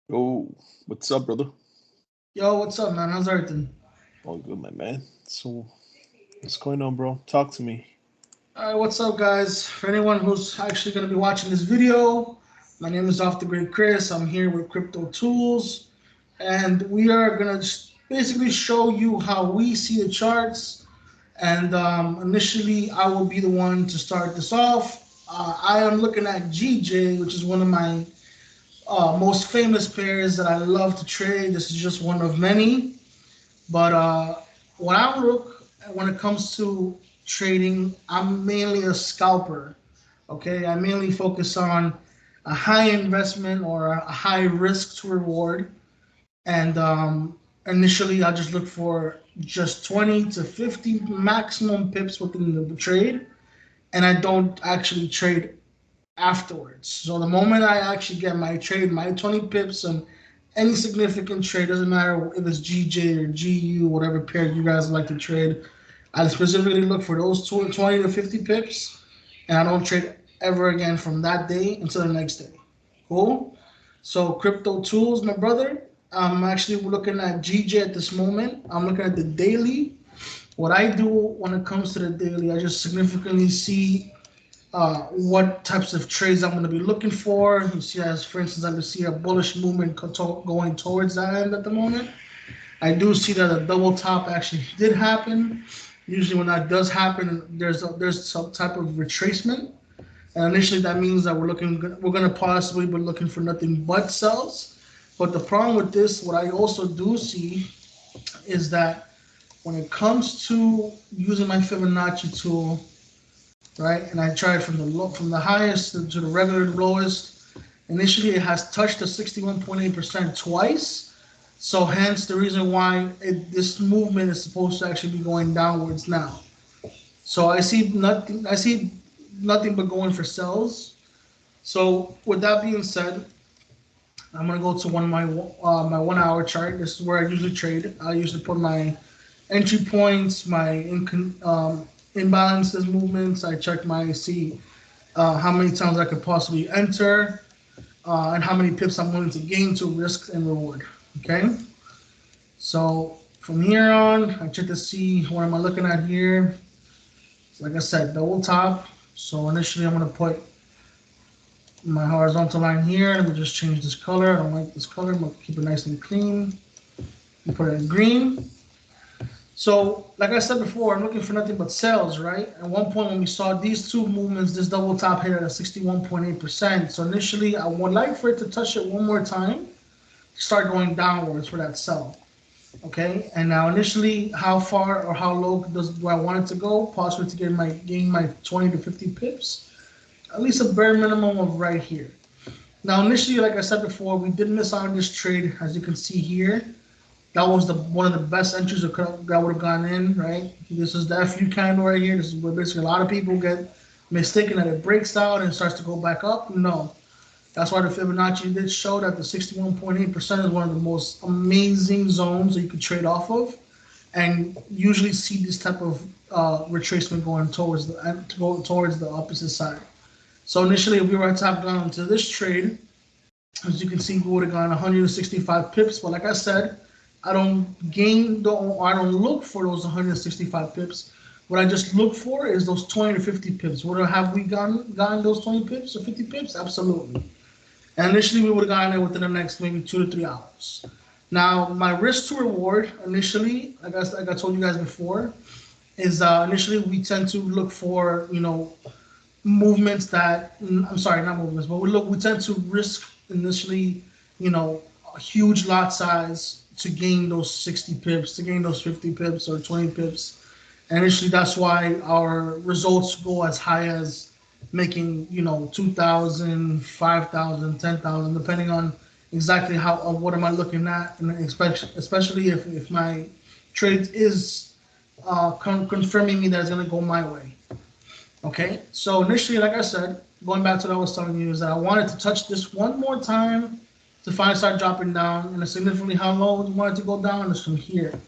Yo, what's up, brother? Yo, what's up, man? How's everything? All good, my man. So, what's going on, bro? Talk to me. All right, what's up, guys? For anyone who's actually going to be watching this video, my name is Off the Great Chris. I'm here with Crypto Tools, and we are going to basically show you how we see the charts. And initially, I will be the one to start this off. I am looking at GJ, which is one of my most famous pairs that I love to trade. This is just one of many. But when I look when it comes to trading, I'm mainly a scalper. Okay, I mainly focus on a high investment or a high risk to reward, and initially I just look for just 20 to 50 maximum pips within the trade, and I don't actually trade afterwards. So the moment I actually get my trade, my 20 pips and any significant trade, doesn't matter if it's GJ or GU, whatever pair you guys like to trade, I specifically look for those 20 to 50 pips, and I don't trade ever again from that day until the next day. Cool? So crypto tools, my brother. I'm actually looking at GJ at this moment. I'm looking at the daily. What I do when it comes to the daily, I just significantly see what types of trades I'm going to be looking for. You see, as for instance, I can see a bullish movement going towards that end at the moment. I do see that a double top actually did happen. Usually, when that does happen, there's some type of retracement, and initially that means that we're going to possibly be looking for nothing but sells. But the problem with this, what I also do see, is that when it comes to using my Fibonacci tool, right? And I tried from the highest to the regular lowest. Initially, it has touched the 61.8% twice. So hence the reason why this movement is supposed to actually be going downwards now. So I see nothing. I see nothing but going for sells. So with that being said, I'm gonna go to one of my 1 hour chart. This is where I usually trade. I usually put my entry points, my imbalances movements. I check my see how many times I could possibly enter, and how many pips I'm willing to gain to risk and reward. Okay, so from here on, I check to see what am I looking at here. Like I said, double top. So initially, I'm gonna put my horizontal line here. Let me just change this color. I don't like this color. I'm gonna keep it nice and clean. And put it in green. So, like I said before, I'm looking for nothing but sales, right? At one point, when we saw these two movements, this double top hit at 61.8%. So initially, I would like for it to touch it one more time, start going downwards for that sell. Okay, and now initially, how far or how low do I want it to go? Possibly to gain my 20 to 50 pips, at least a bare minimum of right here. Now, initially, like I said before, we did miss out on this trade, as you can see here. That was the one of the best entries that would have gone in, right? This is the FU candle right here. This is where basically a lot of people get mistaken that it breaks out and starts to go back up. No, that's why the Fibonacci did show that the 61.8% is one of the most amazing zones that you could trade off of, and usually see this type of retracement going towards the opposite side. So initially, if we were to have gone into this trade, as you can see, we would have gone 165 pips. But like I said, I don't look for those 165 pips. What I just look for is those 20 to 50 pips. Would have we gotten those 20 pips or 50 pips? Absolutely. And initially, we would have gotten it within the next maybe 2 to 3 hours. Now, my risk to reward initially, like I told you guys before, is initially we tend to look for movements that I'm sorry, not movements, but we tend to risk initially, a huge lot size to gain those 60 pips, to gain those 50 pips or 20 pips. And initially that's why our results go as high as making, 2,000, 5,000, 10,000, depending on exactly how what am I looking at, and especially if my trade is confirming me that it's going to go my way. Okay, so initially, like I said, going back to what I was telling you, is that I wanted to touch this one more time to finally start dropping down, and significantly how low you want it to go down is from here.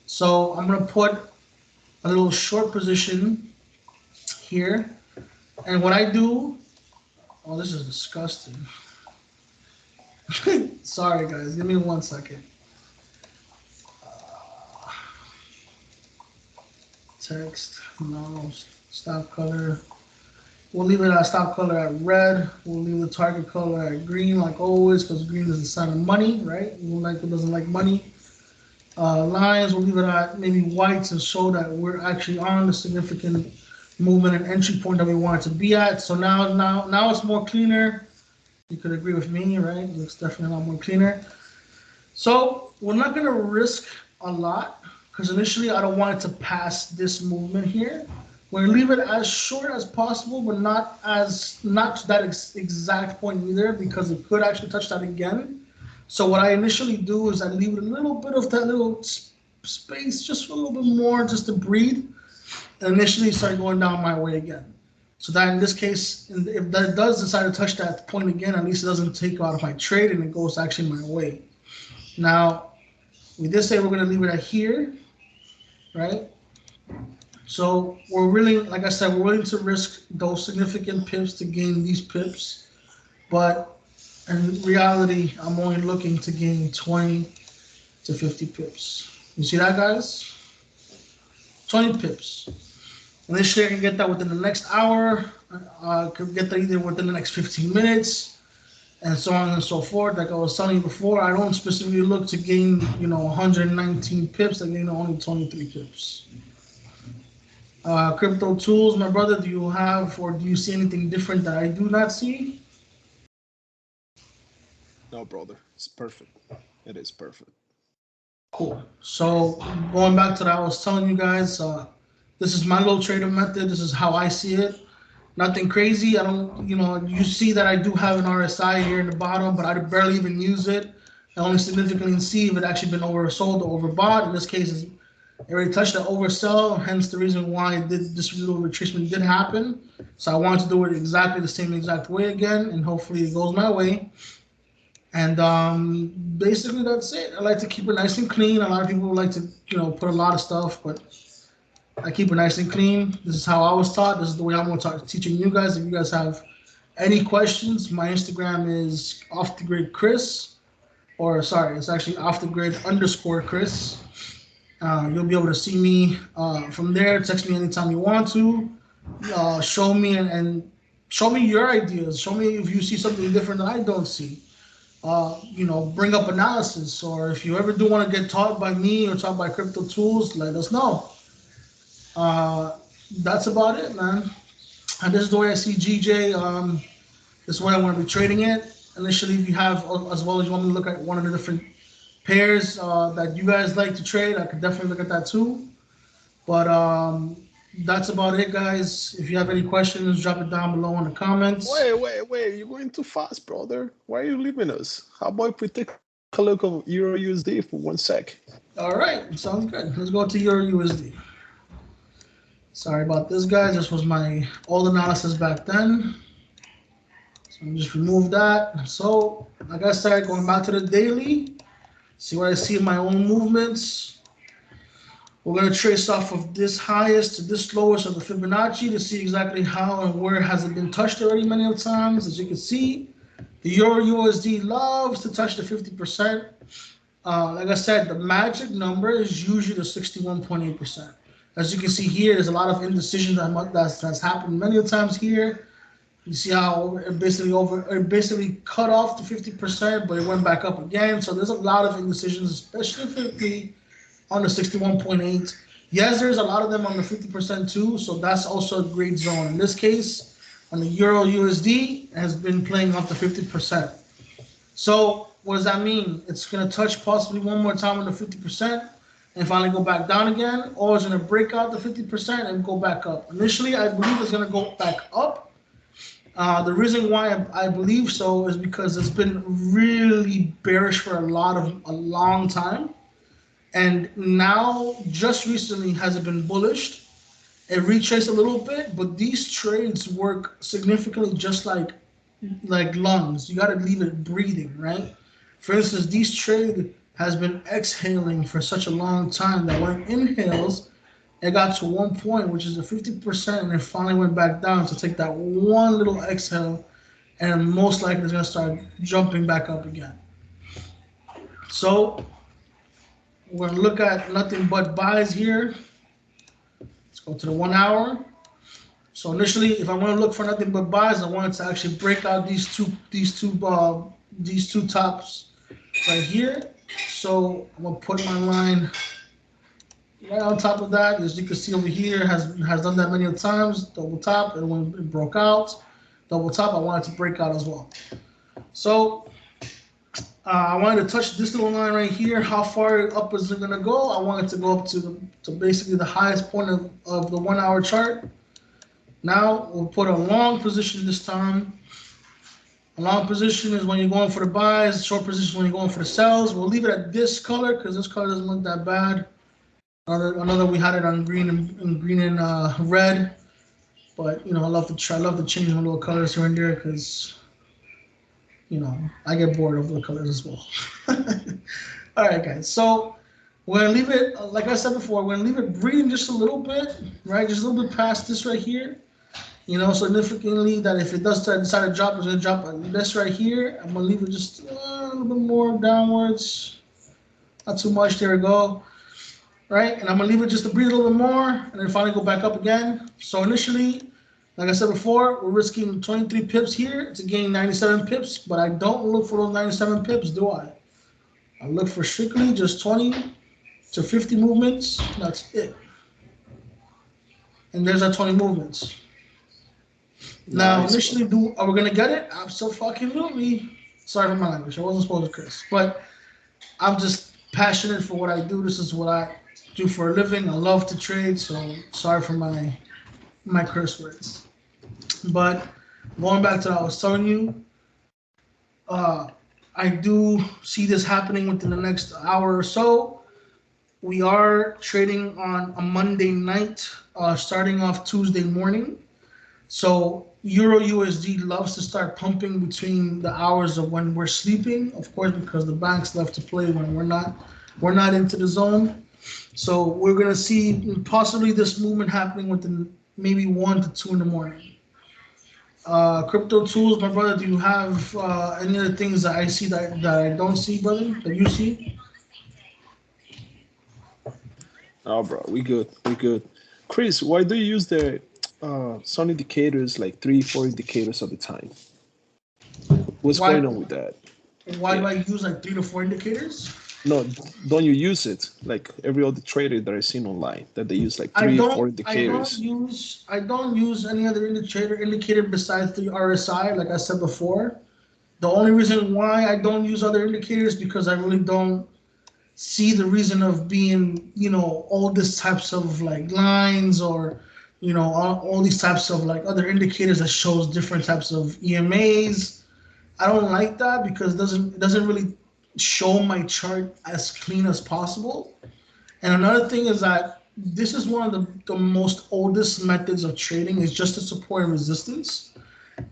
So I'm gonna put a little short position here, and what I do, oh, this is disgusting. Sorry, guys. Give me 1 second. Uh, Text. No. Stop color. We'll leave it at stop color at red. We'll leave the target color at green, like always, because green is the sign of money, right? Who doesn't like money? Lines, we'll leave it at maybe white to show that we're actually on the significant movement and entry point that we want it to be at. So now it's more cleaner. You could agree with me, right? It looks definitely a lot more cleaner. So we're not gonna risk a lot because initially I don't want it to pass this movement here. We're gonna leave it as short as possible, but not to that exact point either because it could actually touch that again. So what I initially do is I leave it a little bit of that little space, just a little bit more, just to breathe, and initially start going down my way again. So that in this case, if that does decide to touch that point again, at least it doesn't take out of my trade and it goes actually my way. Now, we did say we're going to leave it at here, right? So we're really, like I said, we're willing to risk those significant pips to gain these pips. But in reality, I'm only looking to gain 20 to 50 pips. You see that, guys? 20 pips. Initially, I can get that within the next hour. I could get that either within the next 15 minutes, and so on and so forth. Like I was telling you before, I don't specifically look to gain, 119 pips. I gain only 23 pips. Crypto tools, my brother. Do you have or do you see anything different that I do not see? No, brother. It's perfect. It is perfect. Cool. So going back to that, I was telling you guys, this is my little trader method. This is how I see it. Nothing crazy. I don't, you see that I do have an RSI here in the bottom, but I barely even use it. I only significantly see if it actually been oversold or overbought. In this case, it already touched the oversell, hence the reason why this little retracement did happen. So I wanted to do it exactly the same exact way again, and hopefully it goes my way. And basically that's it. I like to keep it nice and clean. A lot of people like to, put a lot of stuff, but I keep it nice and clean. This is how I was taught. This is the way I'm going to start teaching you guys. If you guys have any questions, my Instagram is off the grid Chris, or sorry, it's actually off the grid underscore Chris. You'll be able to see me from there. Text me anytime you want to. Show me and show me your ideas. Show me if you see something different that I don't see. Bring up analysis, or if you ever do want to get taught by me or taught by crypto tools, let us know. Uh, that's about it, man. And this is the way I see GJ. This is where I want to be trading it. Initially, if you have, as well as you want me to look at one of the different pairs that you guys like to trade, I could definitely look at that too. But that's about it, guys. If you have any questions, drop it down below in the comments. Wait. You're going too fast, brother. Why are you leaving us? How about if we take a look at Euro USD for 1 sec? All right, sounds good. Let's go to your USD. Sorry about this, guys. This was my old analysis back then. So I'll just remove that. So, like I said, going back to the daily, see what I see in my own movements. We're going to trace off of this highest to this lowest of the Fibonacci to see exactly how and where has it been touched already many of times. As you can see, the Euro USD loves to touch the 50%. Like I said, the magic number is usually the 61.8%. As you can see here, there's a lot of indecision that's happened many times here. You see how it basically cut off to 50%, but it went back up again. So there's a lot of indecisions, especially on the 61.8. Yes, there's a lot of them on the 50% too, so that's also a great zone. In this case, on the Euro USD, has been playing up to 50%. So what does that mean? It's going to touch possibly one more time on the 50% and finally go back down again, or it's going to break out the 50% and go back up. Initially, I believe it's going to go back up. The reason why I believe so is because it's been really bearish for a long time. And now, just recently, has it been bullish? It retraced a little bit, but these trades work significantly just like lungs. You got to leave it breathing, right? For instance, these trade has been exhaling for such a long time that when it inhales, it got to one point, which is the 50%, and it finally went back down to take that one little exhale and most likely it's going to start jumping back up again. So we're going to look at nothing but buys here. Let's go to the 1 hour. So initially, if I want to look for nothing but buys, I want it to actually break out these two tops right here. So I'm gonna put my line right on top of that. As you can see over here, has done that many times. Double top, and when it broke out, double top. I want it to break out as well. So I wanted to touch this little line right here. How far up is it gonna go? I want it to go up to basically the highest point of the 1 hour chart. Now we'll put a long position this time. A long position is when you're going for the buys. Short position is when you're going for the sells. We'll leave it at this color because this color doesn't look that bad. Another we had it on green and red. But I love to change my little colors here and there because I get bored of the colors as well. All right, guys. So we're gonna leave it like I said before. We're gonna leave it breathing just a little bit, right? Just a little bit past this right here. Significantly that if it does decide to drop, it's going to drop this right here. I'm going to leave it just a little bit more downwards. Not too much. There we go. Right? And I'm going to leave it just to breathe a little bit more and then finally go back up again. So initially, like I said before, we're risking 23 pips here to gain 97 pips, but I don't look for those 97 pips, do I? I look for strictly just 20 to 50 movements. That's it. And there's our 20 movements. Now, Nice, bro. initially, are we gonna get it? Absolutely. Sorry for my language. I wasn't supposed to curse, but I'm just passionate for what I do. This is what I do for a living. I love to trade, so sorry for my curse words. But going back to what I was telling you, uh, I do see this happening within the next hour or so. We are trading on a Monday night, starting off Tuesday morning. So Euro USD loves to start pumping between the hours of when we're sleeping, of course, because the banks love to play when we're not into the zone. So we're gonna see possibly this movement happening within maybe 1 to 2 in the morning. Crypto tools, my brother. Do you have any other things that I see that I don't see, brother? That you see? Oh, bro, we good. We good. Chris, why do you use the sun indicators like three, four indicators at a time? What's Why going on with that? why do Yeah. I use like 3 to 4 indicators? No, don't you use it like every other trader that I've seen online that they use like I three, don't four I don't indicators? use I don't use any other indicator besides the RSI, like I said before. The only reason why I don't use other indicators because I really don't see the reason of being, all these types of like lines or, all these types of like other indicators that shows different types of EMAs. I don't like that because it doesn't really show my chart as clean as possible. And another thing is that this is one of the most oldest methods of trading is just the support and resistance.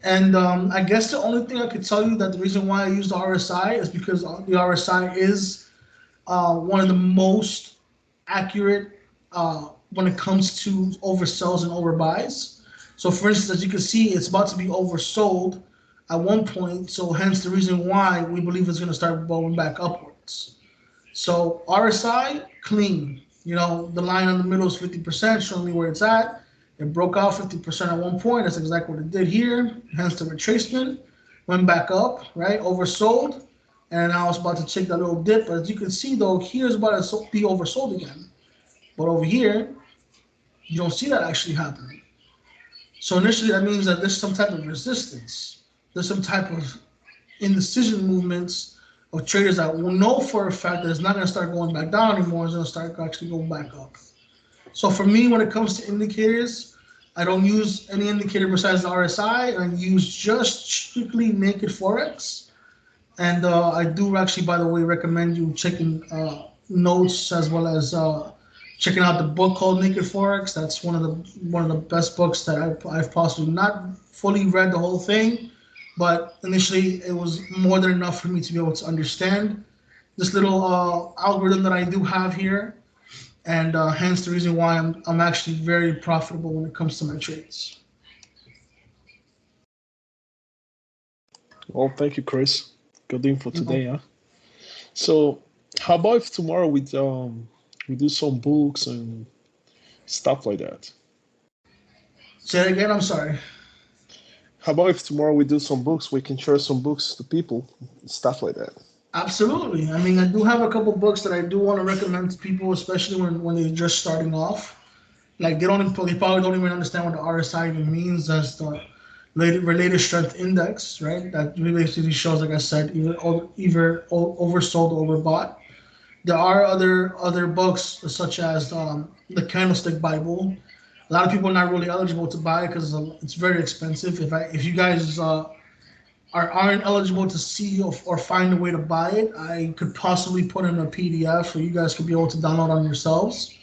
And I guess the only thing I could tell you that the reason why I use the RSI is because the RSI is one of the most accurate when it comes to oversells and overbuys. So, for instance, as you can see, it's about to be oversold at one point. So, hence the reason why we believe it's going to start going back upwards. So, RSI clean. The line in the middle is 50%, showing me where it's at. It broke out 50% at one point. That's exactly what it did here. Hence the retracement. Went back up, right? Oversold. And now it's about to take that little dip. But as you can see, though, here's about to be oversold again. But over here, you don't see that actually happening. So initially, that means that there's some type of resistance. There's some type of indecision movements of traders that will know for a fact that it's not going to start going back down anymore. It's going to start actually going back up. So for me, when it comes to indicators, I don't use any indicator besides the RSI. I use just strictly naked forex. And I do actually, by the way, recommend you checking notes as well as checking out the book called Naked Forex. That's one of the best books that I've possibly not fully read the whole thing, but initially it was more than enough for me to be able to understand this little algorithm that I do have here, and hence the reason why I'm actually very profitable when it comes to my trades. Well, thank you, Chris. Good info You know, today, huh? So, how about if tomorrow we do some books and stuff like that? say it again. I'm sorry. How about if tomorrow we do some books? We can share some books to people, stuff like that. Absolutely. I mean, I do have a couple books that I do want to recommend to people, especially when they're just starting off. Like they probably don't even understand what the RSI even means. That's the related strength index, right? That basically shows, like I said, either oversold or overbought. There are other books such as the Candlestick Bible. A lot of people are not really eligible to buy it because it's very expensive. If you guys aren't eligible to see or find a way to buy it, I could possibly put in a PDF for you guys to be able to download on yourselves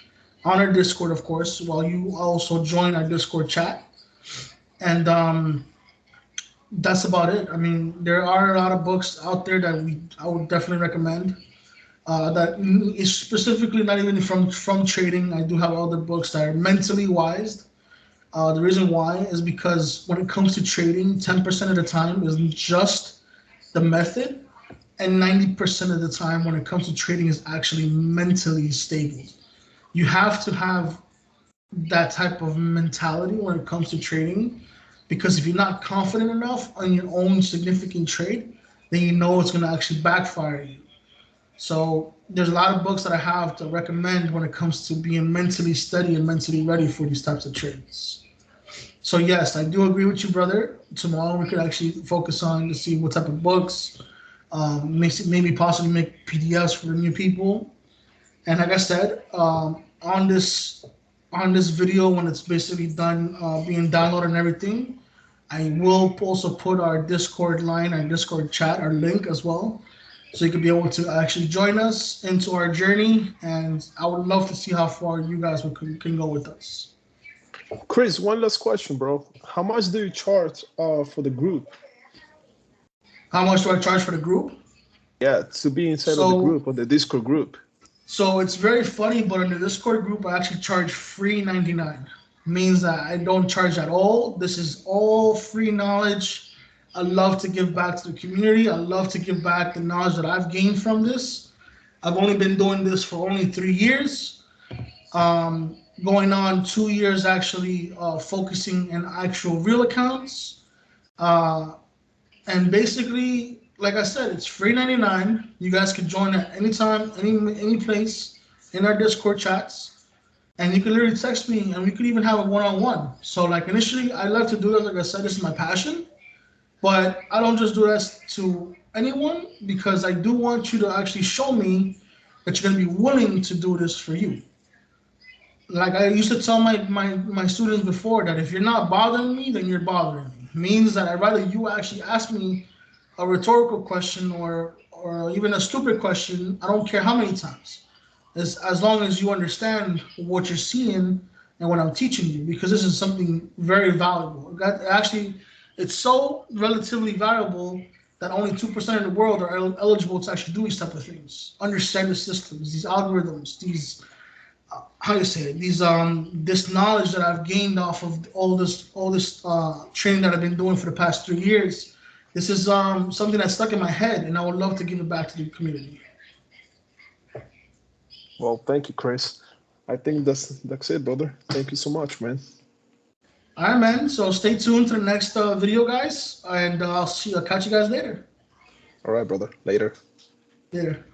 on our Discord, of course, while you also join our Discord chat. And that's about it. I mean, there are a lot of books out there that I would definitely recommend. That is specifically not even from trading. I do have other books that are mentally wise. The reason why is because when it comes to trading, 10% of the time is just the method, and 90% of the time when it comes to trading is actually mentally stable. You have to have that type of mentality when it comes to trading, because if you're not confident enough on your own significant trade, then you know it's going to actually backfire you. So there's a lot of books that I have to recommend when it comes to being mentally steady and mentally ready for these types of trades. So yes, I do agree with you, brother. Tomorrow we could actually focus on to see what type of books, maybe possibly make PDFs for the new people. And like I said, on this video when it's basically done being downloaded and everything, I will also put our Discord line, our Discord chat, our link as well, so you can be able to actually join us into our journey. And I would love to see how far you guys can go with us. Chris, one last question, bro. How much do you charge for the group? How much do I charge for the group? Yeah, to be inside of the So group, or the Discord group. So it's very funny, but in the Discord group, I actually charge free 99. Means that I don't charge at all. This is all free knowledge. I love to give back to the community. I love to give back the knowledge that I've gained from this. I've only been doing this for only 3 years, going on 2 years actually focusing in actual real accounts. Uh, and basically, like I said, it's free 99. You guys can join at any time, any place in our Discord chats. And you can literally text me and we could even have a one-on-one. So like initially I love to do that. Like I said, this is my passion. But I don't just do this to anyone, because I do want you to actually show me that you're gonna be willing to do this for you. Like I used to tell my students before, that if you're not bothering me, then you're bothering me. Means that I'd rather you actually ask me a rhetorical question, or even a stupid question. I don't care how many times, as long as you understand what you're seeing and what I'm teaching you, because this is something very valuable. Actually, it's so relatively valuable that only 2% of the world are eligible to actually do these type of things, understand the systems, these algorithms, these how you say it, these this knowledge that I've gained off of all this training that I've been doing for the past 3 years. This is something that's stuck in my head, and I would love to give it back to the community. Well, thank you, Chris. I think that's it, brother. Thank you so much, man. All right, man. So stay tuned to the next video, guys, and I'll catch you guys later. All right, brother. Later. Later.